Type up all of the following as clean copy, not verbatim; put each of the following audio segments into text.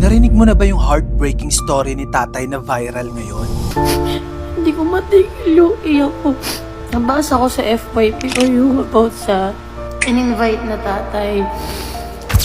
Narinig mo na ba yung heartbreaking story ni tatay na viral ngayon? Hindi ko matigil yung iyak ko. Nabasa ko sa FYP ko yung about sa in-invite na tatay.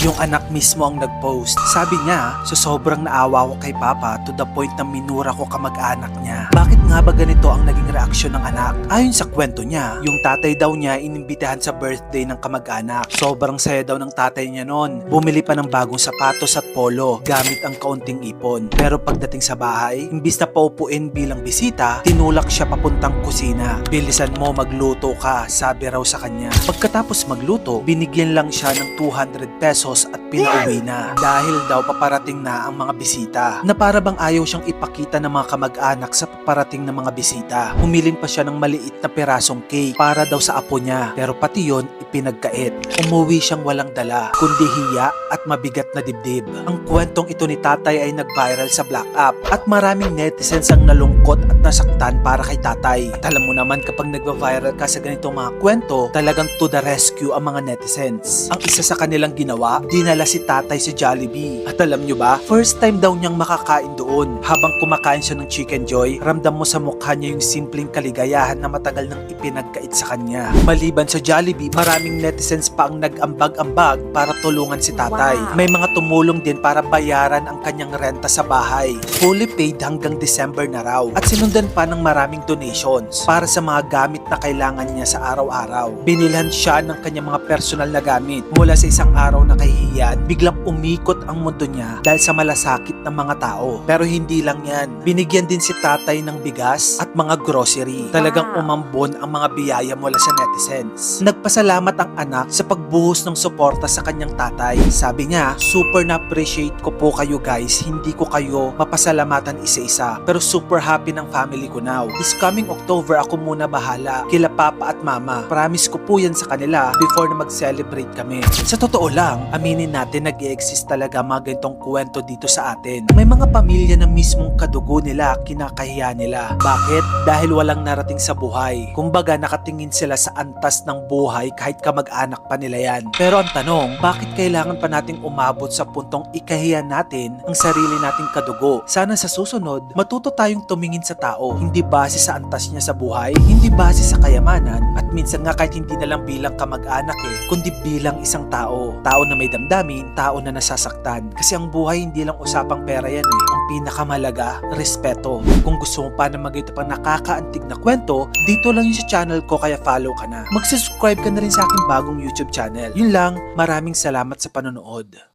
Yung anak mismo ang nag-post. Sabi niya, so sobrang naawa ko kay Papa to the point na minura ko kamag-anak niya. Bakit nga ba ganito ang naging reaksyon ng anak? Ayon sa kwento niya, yung tatay daw niya inimbitahan sa birthday ng kamag-anak. Sobrang saya daw ng tatay niya noon. Bumili pa ng bagong sapatos at polo gamit ang kaunting ipon. Pero pagdating sa bahay, imbis na paupuin bilang bisita, tinulak siya papuntang kusina. Bilisan mo, magluto ka, sabi raw sa kanya. Pagkatapos magluto, binigyan lang siya ng 200 pesos at pinauwi na dahil daw paparating na ang mga bisita, na para bang ayaw siyang ipakita ng mga kamag-anak sa paparating ng mga bisita. Humilin pa siya ng maliit na pirasong cake para daw sa apo niya, pero pati yon ipinagkait. Umuwi siyang walang dala kundi hiya at mabigat na dibdib. Ang kwentong ito ni tatay ay nag-viral sa Black App at maraming netizens ang nalungkot at nasaktan para kay tatay. At alam mo naman, kapag nagva-viral ka sa ganitong mga kwento, talagang to the rescue ang mga netizens. Ang isa sa kanilang ginawa, dinala si tatay sa Jollibee. At alam nyo ba, first time daw niyang makakain doon. Habang kumakain siya ng Chicken Joy, ramdam mo sa mukha niya yung simpleng kaligayahan na matagal nang ipinagkait sa kanya. Maliban sa Jollibee, maraming netizens pa ang nag-ambag-ambag para tulungan si tatay. Wow. May mga tumulong din para bayaran ang kanyang renta sa bahay. Fully paid hanggang December na raw. At sinundan pa ng maraming donations para sa mga gamit na kailangan niya sa araw-araw. Binilhan siya ng kanyang mga personal na gamit. Mula sa isang araw na kahihiyan, biglang umikot ang mundo niya dahil sa malasakit ng mga tao. Pero hindi lang yan. Binigyan din si tatay ng bigas at mga grocery. Talagang umambon ang mga biyaya mula sa netizens. Nagpasalamat ang anak sa pagbuhos ng suporta sa kanyang tatay. Sabi niya, super na-appreciate ko po kayo guys. Hindi ko kayo mapasalamatan isa-isa. Pero super happy ng family ko now. This coming October, ako muna bahala. Kila papa at mama. Promise ko po yan sa kanila before na mag-celebrate kami. Sa totoo lang, aminin natin nag-i-exist talaga mga ganitong kwento dito sa atin. May mga pamilya na mismong kadugo nila, kinakahiya nila. Bakit? Dahil walang narating sa buhay. Kumbaga nakatingin sila sa antas ng buhay kahit kamag-anak pa nila yan. Pero ang tanong, bakit kailangan pa nating umabot sa puntong ikahiya natin ang sarili nating kadugo? Sana sa susunod, matuto tayong tumingin sa tao, hindi base sa antas niya sa buhay, hindi base sa kayamanan, at minsan nga kahit hindi na lang bilang kamag-anak kundi bilang isang tao. Tao na may damdamin, tao na nasasaktan. Kasi ang buhay hindi lang usapang pera yan Ang pinakamalaga, respeto. Kung gusto mo pa na magito pang nakakaantig na kwento, dito lang yun sa channel ko, kaya follow ka na. Mag-subscribe ka na rin sa aking bagong YouTube channel. Yun lang, maraming salamat sa panonood.